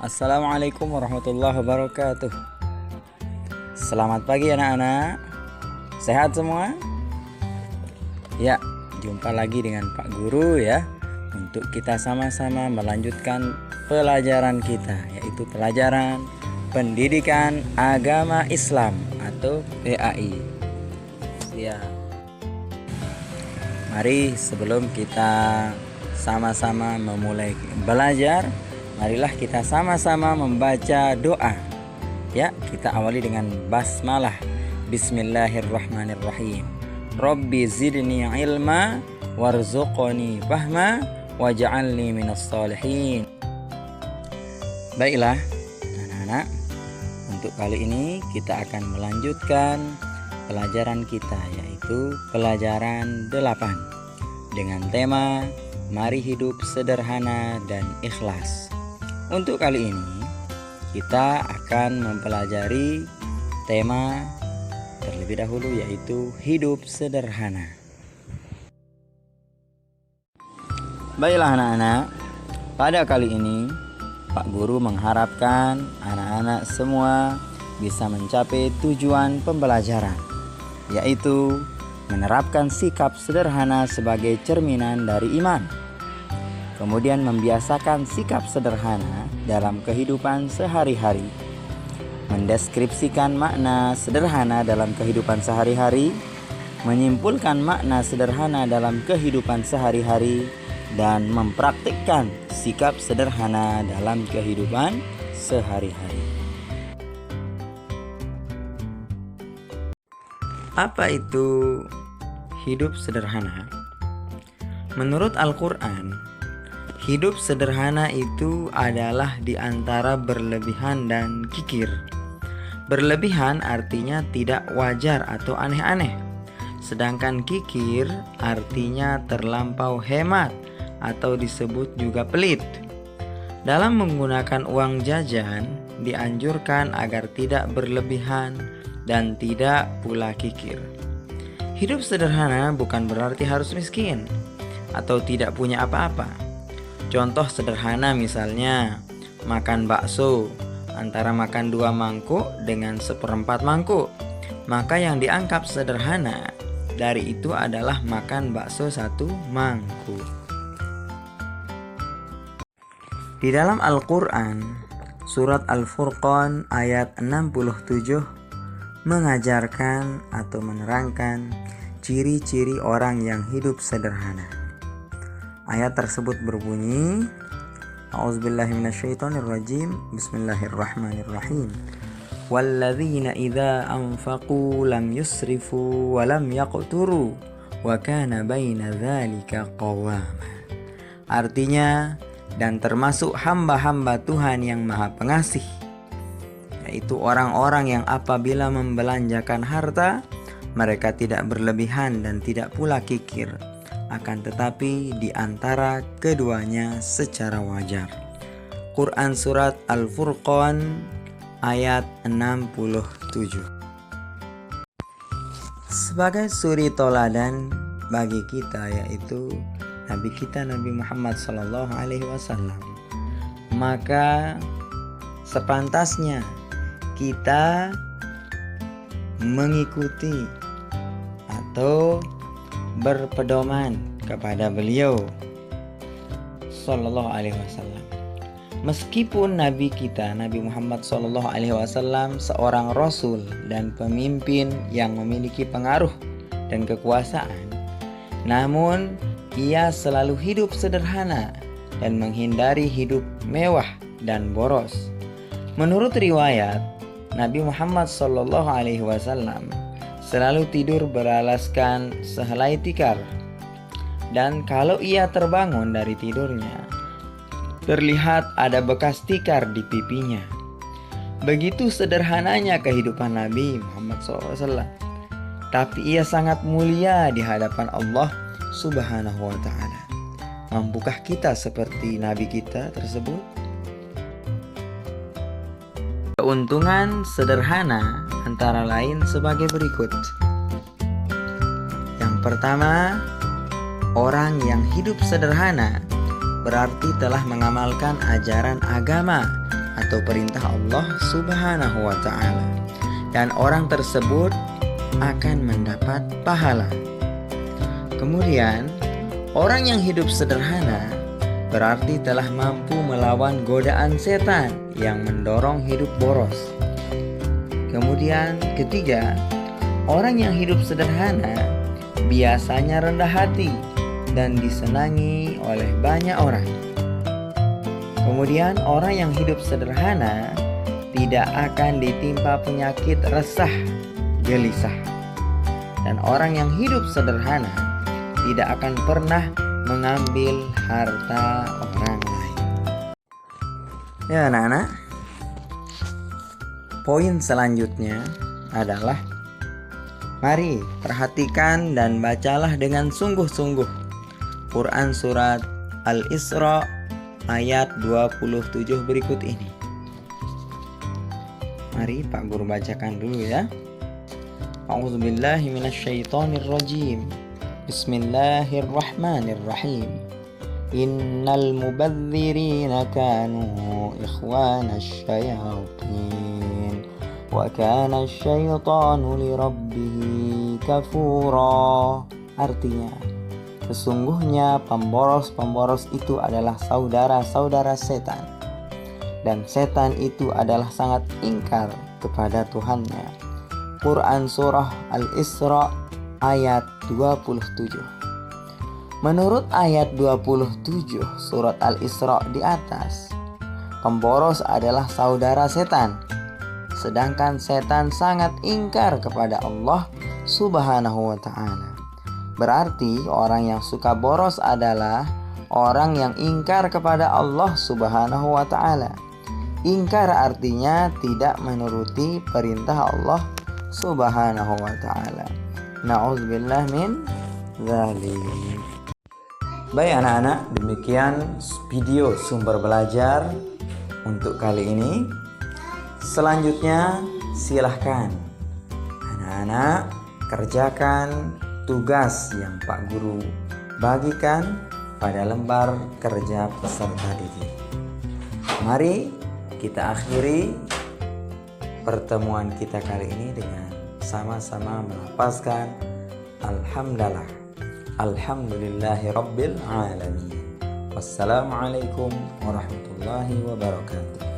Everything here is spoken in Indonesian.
Assalamualaikum warahmatullahi wabarakatuh. Selamat pagi anak-anak. Sehat semua? Ya, jumpa lagi dengan Pak Guru ya, untuk kita sama-sama melanjutkan pelajaran kita, yaitu pelajaran Pendidikan Agama Islam atau PAI. Ya. Mari sebelum kita sama-sama memulai belajar, marilah kita sama-sama membaca doa. Ya, kita awali dengan basmalah. Bismillahirrahmanirrahim. Rabbi zidni ilma warzuqni fahma waj'alni minas sholihin. Baiklah anak-anak, untuk kali ini kita akan melanjutkan pelajaran kita, yaitu pelajaran 8 dengan tema Mari Hidup Sederhana dan Ikhlas. Untuk kali ini kita akan mempelajari tema terlebih dahulu, yaitu hidup sederhana. Baiklah anak-anak, pada kali ini Pak Guru mengharapkan anak-anak semua bisa mencapai tujuan pembelajaran, yaitu menerapkan sikap sederhana sebagai cerminan dari iman. Kemudian membiasakan sikap sederhana dalam kehidupan sehari-hari, mendeskripsikan makna sederhana dalam kehidupan sehari-hari, menyimpulkan makna sederhana dalam kehidupan sehari-hari, dan mempraktikkan sikap sederhana dalam kehidupan sehari-hari. Apa itu hidup sederhana? Menurut Al-Quran, hidup sederhana itu adalah di antara berlebihan dan kikir. Berlebihan artinya tidak wajar atau aneh-aneh, sedangkan kikir artinya terlampau hemat atau disebut juga pelit. Dalam menggunakan uang jajan, dianjurkan agar tidak berlebihan dan tidak pula kikir. Hidup sederhana bukan berarti harus miskin atau tidak punya apa-apa. Contoh sederhana misalnya makan bakso, antara makan 2 mangkuk dengan 1/4 mangkuk, maka yang dianggap sederhana dari itu adalah makan bakso 1 mangkuk. Di dalam Al-Quran, surat Al-Furqan ayat 67 mengajarkan atau menerangkan ciri-ciri orang yang hidup sederhana. Ayat tersebut berbunyi, A'udzubillahi minasyaitonirrajim. Bismillahirrahmanirrahim. Walladzina idza anfaqu lam yusrifu wa lam yaqturu wa kana baina dzalika qawama. Artinya, dan termasuk hamba-hamba Tuhan yang Maha Pengasih, yaitu orang-orang yang apabila membelanjakan harta, mereka tidak berlebihan dan tidak pula kikir, akan tetapi di antara keduanya secara wajar. Quran surat Al-Furqan ayat 67. Sebagai suri toladan bagi kita, yaitu Nabi kita Nabi Muhammad SAW, maka sepantasnya kita mengikuti atau berpedoman kepada beliau Sallallahu Alaihi Wasallam. Meskipun Nabi kita Nabi Muhammad Sallallahu Alaihi Wasallam seorang Rasul dan pemimpin yang memiliki pengaruh dan kekuasaan, namun ia selalu hidup sederhana dan menghindari hidup mewah dan boros. Menurut riwayat, Nabi Muhammad SAW selalu tidur beralaskan sehelai tikar, dan kalau ia terbangun dari tidurnya, terlihat ada bekas tikar di pipinya. Begitu sederhananya kehidupan Nabi Muhammad SAW, tapi ia sangat mulia di hadapan Allah Subhanahu wa ta'ala. Mampukah kita seperti Nabi kita tersebut? Keuntungan sederhana antara lain sebagai berikut. Yang pertama, orang yang hidup sederhana berarti telah mengamalkan ajaran agama atau perintah Allah Subhanahu wa ta'ala, dan orang tersebut akan mendapat pahala. Kemudian, orang yang hidup sederhana berarti telah mampu melawan godaan setan yang mendorong hidup boros. Kemudian ketiga, orang yang hidup sederhana biasanya rendah hati dan disenangi oleh banyak orang. Kemudian orang yang hidup sederhana tidak akan ditimpa penyakit resah, gelisah. Dan orang yang hidup sederhana tidak akan pernah mengambil harta orang lain. Ya anak-anak, poin selanjutnya adalah mari perhatikan dan bacalah dengan sungguh-sungguh Quran surat Al-Isra ayat 27 berikut ini. Mari Pak Guru bacakan dulu ya. A'udzubillahi minasyaitonirrajim. Bismillahirrahmanirrahim. Innal mubadzirina kanu ikhwanasy syayatin wa kana asy-syaitanu lirabbihi kafura. Artinya, sesungguhnya pemboros-pemboros itu adalah saudara-saudara setan, dan setan itu adalah sangat ingkar kepada Tuhannya. Quran surah Al-Isra ayat 27. Menurut ayat 27 surat Al-Isra di atas, pemboros adalah saudara setan, sedangkan setan sangat ingkar kepada Allah Subhanahu wa ta'ala. Berarti orang yang suka boros adalah orang yang ingkar kepada Allah Subhanahu wa ta'ala. Ingkar artinya tidak menuruti perintah Allah Subhanahu wa ta'ala. Na'udzubillah min dzalik. Baik anak-anak, demikian video sumber belajar untuk kali ini. Selanjutnya silahkan anak-anak kerjakan tugas yang Pak Guru bagikan pada lembar kerja peserta didik. Mari kita akhiri pertemuan kita kali ini dengan sama-sama melafazkan Alhamdulillah. Alhamdulillahi Rabbil Alamin. Wassalamualaikum warahmatullahi wabarakatuh.